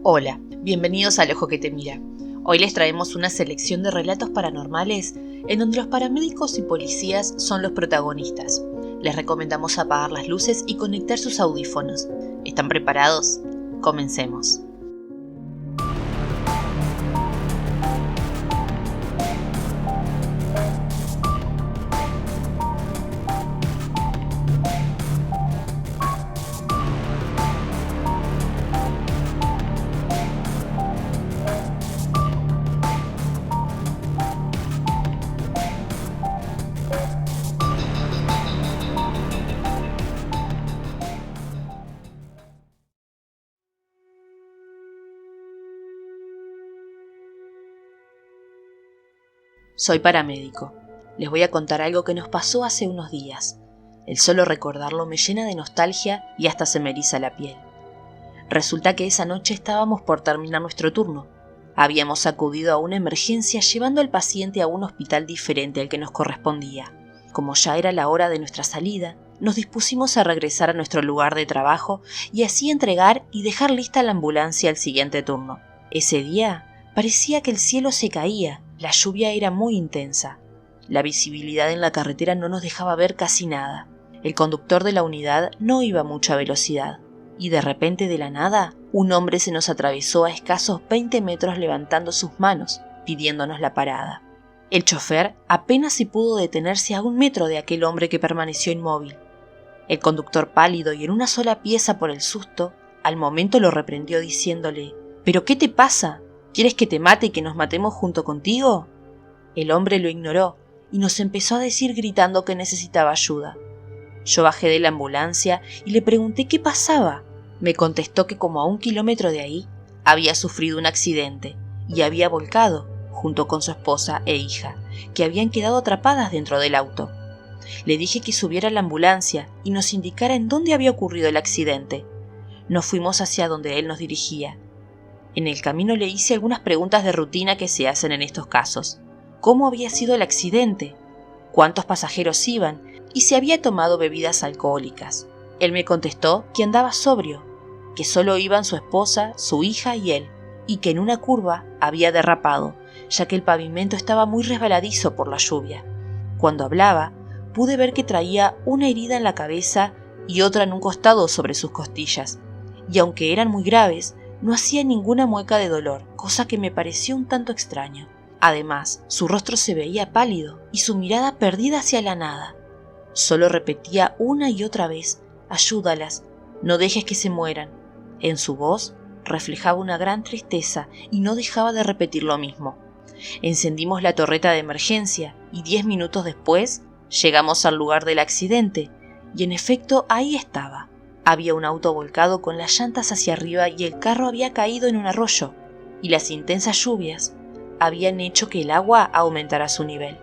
Hola, bienvenidos al Ojo que te mira. Hoy les traemos una selección de relatos paranormales en donde los paramédicos y policías son los protagonistas. Les recomendamos apagar las luces y conectar sus audífonos. ¿Están preparados? Comencemos. Soy paramédico. Les voy a contar algo que nos pasó hace unos días. El solo recordarlo me llena de nostalgia y hasta se me eriza la piel. Resulta que esa noche estábamos por terminar nuestro turno. Habíamos acudido a una emergencia llevando al paciente a un hospital diferente al que nos correspondía. Como ya era la hora de nuestra salida, nos dispusimos a regresar a nuestro lugar de trabajo y así entregar y dejar lista la ambulancia al siguiente turno. Ese día parecía que el cielo se caía, la lluvia era muy intensa. La visibilidad en la carretera no nos dejaba ver casi nada. El conductor de la unidad no iba a mucha velocidad. Y de repente de la nada, un hombre se nos atravesó a escasos 20 metros levantando sus manos, pidiéndonos la parada. El chofer apenas si pudo detenerse a 1 metro de aquel hombre que permaneció inmóvil. El conductor, pálido y en una sola pieza por el susto, al momento lo reprendió diciéndole: «¿Pero qué te pasa? ¿Quieres que te mate y que nos matemos junto contigo?». El hombre lo ignoró y nos empezó a decir gritando que necesitaba ayuda. Yo bajé de la ambulancia y le pregunté qué pasaba. Me contestó que como a 1 kilómetro de ahí había sufrido un accidente y había volcado junto con su esposa e hija, que habían quedado atrapadas dentro del auto. Le dije que subiera a la ambulancia y nos indicara en dónde había ocurrido el accidente. Nos fuimos hacia donde él nos dirigía. En el camino le hice algunas preguntas de rutina que se hacen en estos casos. ¿Cómo había sido el accidente? ¿Cuántos pasajeros iban? Y si había tomado bebidas alcohólicas. Él me contestó que andaba sobrio, que solo iban su esposa, su hija y él, y que en una curva había derrapado, ya que el pavimento estaba muy resbaladizo por la lluvia. Cuando hablaba, pude ver que traía una herida en la cabeza y otra en un costado sobre sus costillas, y aunque eran muy graves, no hacía ninguna mueca de dolor, cosa que me pareció un tanto extraño. Además, su rostro se veía pálido y su mirada perdida hacia la nada. Solo repetía una y otra vez: «Ayúdalas, no dejes que se mueran». En su voz reflejaba una gran tristeza y no dejaba de repetir lo mismo. Encendimos la torreta de emergencia y 10 minutos después llegamos al lugar del accidente y en efecto ahí estaba. Había un auto volcado con las llantas hacia arriba y el carro había caído en un arroyo, y las intensas lluvias habían hecho que el agua aumentara su nivel.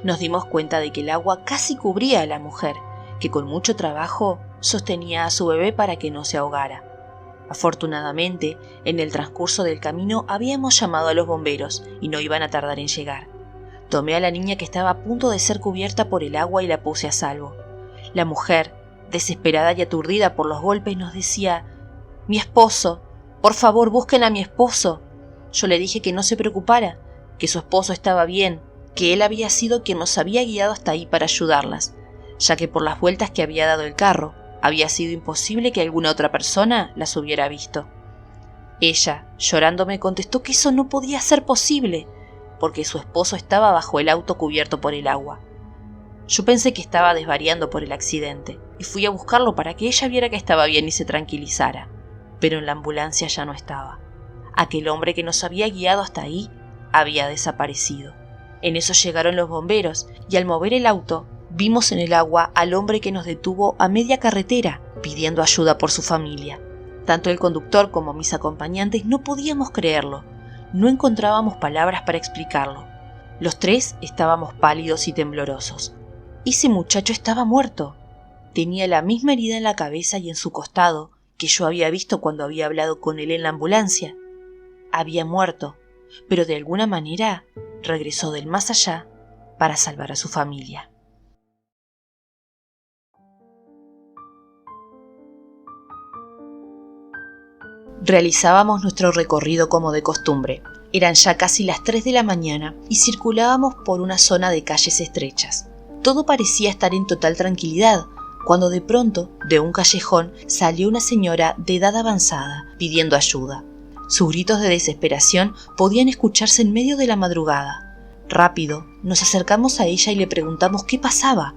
Nos dimos cuenta de que el agua casi cubría a la mujer, que con mucho trabajo sostenía a su bebé para que no se ahogara. Afortunadamente, en el transcurso del camino habíamos llamado a los bomberos y no iban a tardar en llegar. Tomé a la niña que estaba a punto de ser cubierta por el agua y la puse a salvo. La mujer, desesperada y aturdida por los golpes, nos decía: «Mi esposo, por favor busquen a mi esposo». Yo le dije que no se preocupara, que su esposo estaba bien, que él había sido quien nos había guiado hasta ahí para ayudarlas, ya que por las vueltas que había dado el carro, había sido imposible que alguna otra persona las hubiera visto. Ella, llorando, me contestó que eso no podía ser posible, porque su esposo estaba bajo el auto cubierto por el agua. Yo pensé que estaba desvariando por el accidente, y fui a buscarlo para que ella viera que estaba bien y se tranquilizara. Pero en la ambulancia ya no estaba. Aquel hombre que nos había guiado hasta ahí había desaparecido. En eso llegaron los bomberos, y al mover el auto, vimos en el agua al hombre que nos detuvo a media carretera, pidiendo ayuda por su familia. Tanto el conductor como mis acompañantes no podíamos creerlo. No encontrábamos palabras para explicarlo. Los tres estábamos pálidos y temblorosos. Ese muchacho estaba muerto. Tenía la misma herida en la cabeza y en su costado que yo había visto cuando había hablado con él en la ambulancia. Había muerto, pero de alguna manera regresó del más allá para salvar a su familia. Realizábamos nuestro recorrido como de costumbre. Eran ya casi las 3 de la mañana y circulábamos por una zona de calles estrechas. Todo parecía estar en total tranquilidad, cuando de pronto, de un callejón, salió una señora de edad avanzada, pidiendo ayuda. Sus gritos de desesperación podían escucharse en medio de la madrugada. Rápido, nos acercamos a ella y le preguntamos qué pasaba.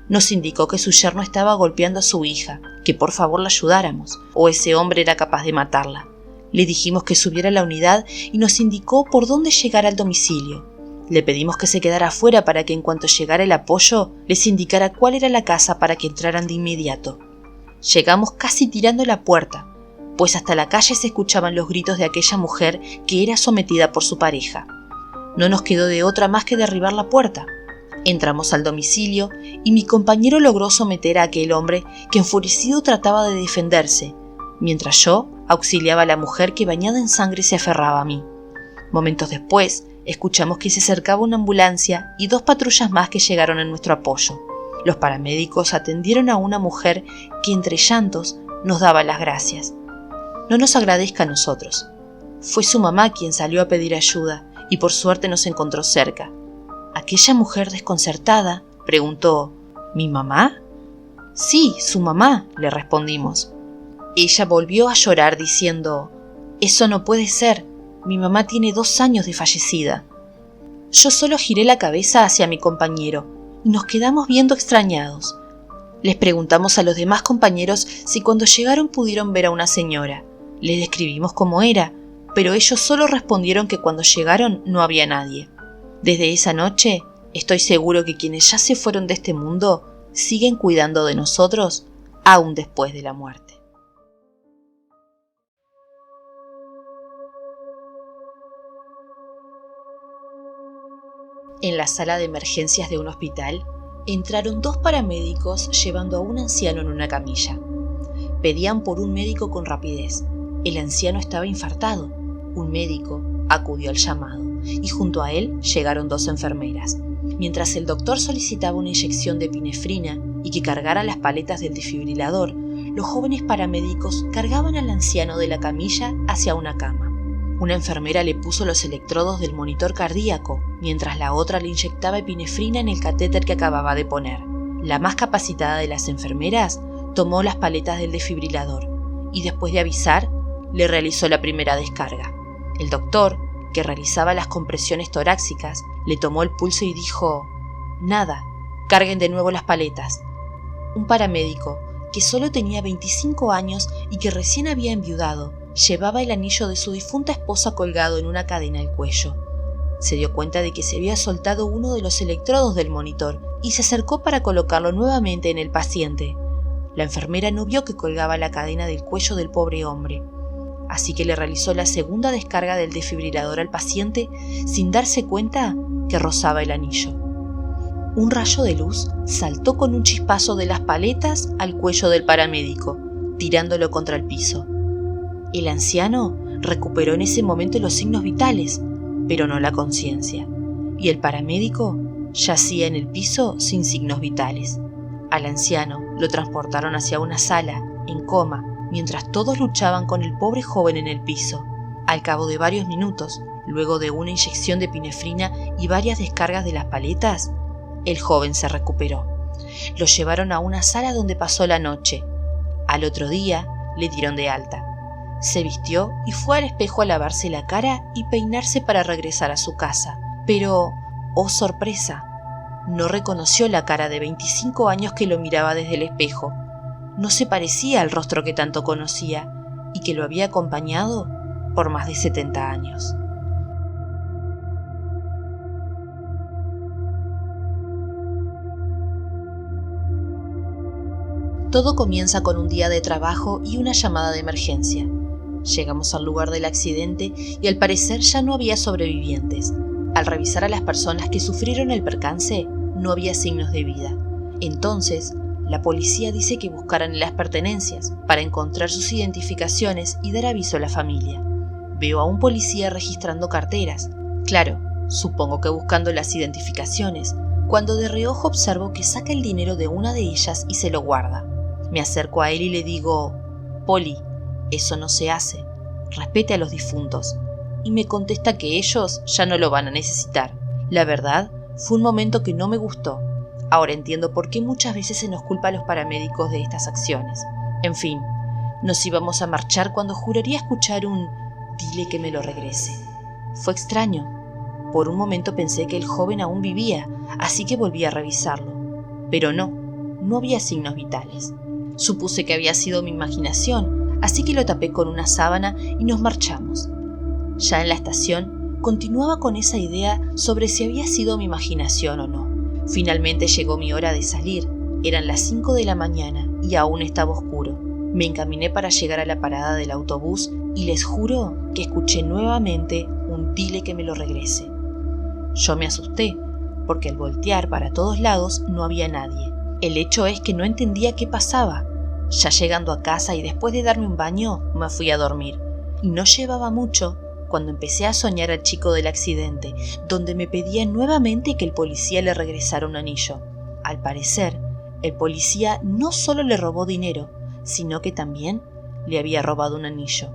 Nos indicó que su yerno estaba golpeando a su hija, que por favor la ayudáramos, o ese hombre era capaz de matarla. Le dijimos que subiera a la unidad y nos indicó por dónde llegar al domicilio. Le pedimos que se quedara afuera para que en cuanto llegara el apoyo, les indicara cuál era la casa para que entraran de inmediato. Llegamos casi tirando la puerta, pues hasta la calle se escuchaban los gritos de aquella mujer que era sometida por su pareja. No nos quedó de otra más que derribar la puerta. Entramos al domicilio y mi compañero logró someter a aquel hombre que enfurecido trataba de defenderse, mientras yo auxiliaba a la mujer que bañada en sangre se aferraba a mí. Momentos después, escuchamos que se acercaba una ambulancia y 2 patrullas más que llegaron en nuestro apoyo. Los paramédicos atendieron a una mujer que entre llantos nos daba las gracias. No nos agradezca a nosotros. Fue su mamá quien salió a pedir ayuda y por suerte nos encontró cerca. Aquella mujer desconcertada preguntó: ¿Mi mamá? Sí, su mamá, le respondimos. Ella volvió a llorar diciendo: «Eso no puede ser, mi mamá tiene 2 años de fallecida». Yo solo giré la cabeza hacia mi compañero y nos quedamos viendo extrañados. Les preguntamos a los demás compañeros si cuando llegaron pudieron ver a una señora. Les describimos cómo era, pero ellos solo respondieron que cuando llegaron no había nadie. Desde esa noche, estoy seguro que quienes ya se fueron de este mundo siguen cuidando de nosotros aún después de la muerte. En la sala de emergencias de un hospital, entraron 2 paramédicos llevando a un anciano en una camilla. Pedían por un médico con rapidez. El anciano estaba infartado. Un médico acudió al llamado y junto a él llegaron 2 enfermeras. Mientras el doctor solicitaba una inyección de epinefrina y que cargara las paletas del desfibrilador, los jóvenes paramédicos cargaban al anciano de la camilla hacia una cama. Una enfermera le puso los electrodos del monitor cardíaco, mientras la otra le inyectaba epinefrina en el catéter que acababa de poner. La más capacitada de las enfermeras tomó las paletas del desfibrilador y después de avisar, le realizó la primera descarga. El doctor, que realizaba las compresiones torácicas, le tomó el pulso y dijo: «Nada, carguen de nuevo las paletas». Un paramédico, que solo tenía 25 años y que recién había enviudado, llevaba el anillo de su difunta esposa colgado en una cadena al cuello. Se dio cuenta de que se había soltado uno de los electrodos del monitor y se acercó para colocarlo nuevamente en el paciente. La enfermera no vio que colgaba la cadena del cuello del pobre hombre, así que le realizó la segunda descarga del desfibrilador al paciente sin darse cuenta que rozaba el anillo. Un rayo de luz saltó con un chispazo de las paletas al cuello del paramédico, tirándolo contra el piso. El anciano recuperó en ese momento los signos vitales, pero no la conciencia, y el paramédico yacía en el piso sin signos vitales. Al anciano lo transportaron hacia una sala, en coma, mientras todos luchaban con el pobre joven en el piso. Al cabo de varios minutos, luego de una inyección de epinefrina y varias descargas de las paletas, el joven se recuperó. Lo llevaron a una sala donde pasó la noche. Al otro día le dieron de alta. Se vistió y fue al espejo a lavarse la cara y peinarse para regresar a su casa. Pero, ¡oh sorpresa!, no reconoció la cara de 25 años que lo miraba desde el espejo. No se parecía al rostro que tanto conocía y que lo había acompañado por más de 70 años. Todo comienza con un día de trabajo y una llamada de emergencia. Llegamos al lugar del accidente y al parecer ya no había sobrevivientes. Al revisar a las personas que sufrieron el percance, no había signos de vida. Entonces, la policía dice que buscaran en las pertenencias para encontrar sus identificaciones y dar aviso a la familia. Veo a un policía registrando carteras. Claro, supongo que buscando las identificaciones, cuando de reojo observo que saca el dinero de una de ellas y se lo guarda. Me acerco a él y le digo: «Poli, eso no se hace. respete a los difuntos. Y me contesta que ellos ya no lo van a necesitar. La verdad, fue un momento que no me gustó. Ahora entiendo por qué muchas veces se nos culpa a los paramédicos de estas acciones. En fin, nos íbamos a marchar cuando juraría escuchar un «dile que me lo regrese». Fue extraño. Por un momento pensé que el joven aún vivía, así que volví a revisarlo. Pero no había signos vitales. Supuse que había sido mi imaginación, así que lo tapé con una sábana y nos marchamos. Ya en la estación, continuaba con esa idea sobre si había sido mi imaginación o no. Finalmente llegó mi hora de salir. Eran las 5 de la mañana y aún estaba oscuro. Me encaminé para llegar a la parada del autobús y les juro que escuché nuevamente un «dile que me lo regrese». Yo me asusté, porque al voltear para todos lados no había nadie. El hecho es que no entendía qué pasaba. Ya llegando a casa y después de darme un baño, me fui a dormir. Y no llevaba mucho cuando empecé a soñar al chico del accidente, donde me pedía nuevamente que el policía le regresara un anillo. Al parecer, el policía no solo le robó dinero, sino que también le había robado un anillo.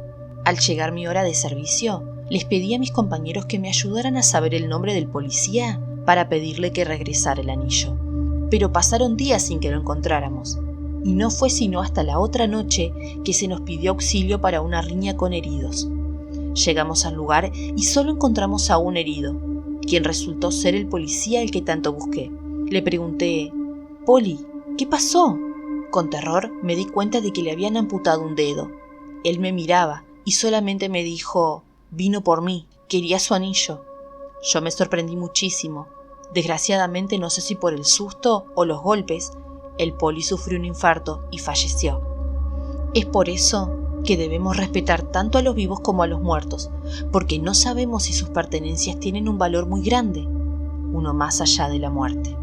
Al llegar mi hora de servicio, les pedí a mis compañeros que me ayudaran a saber el nombre del policía para pedirle que regresara el anillo. Pero pasaron días sin que lo encontráramos, y no fue sino hasta la otra noche que se nos pidió auxilio para una riña con heridos. Llegamos al lugar y solo encontramos a un herido, quien resultó ser el policía al que tanto busqué. Le pregunté: «Poli, ¿qué pasó?». Con terror me di cuenta de que le habían amputado un dedo. Él me miraba y solamente me dijo: «Vino por mí, quería su anillo». Yo me sorprendí muchísimo. Desgraciadamente, no sé si por el susto o los golpes, el poli sufrió un infarto y falleció. Es por eso que debemos respetar tanto a los vivos como a los muertos, porque no sabemos si sus pertenencias tienen un valor muy grande, uno más allá de la muerte.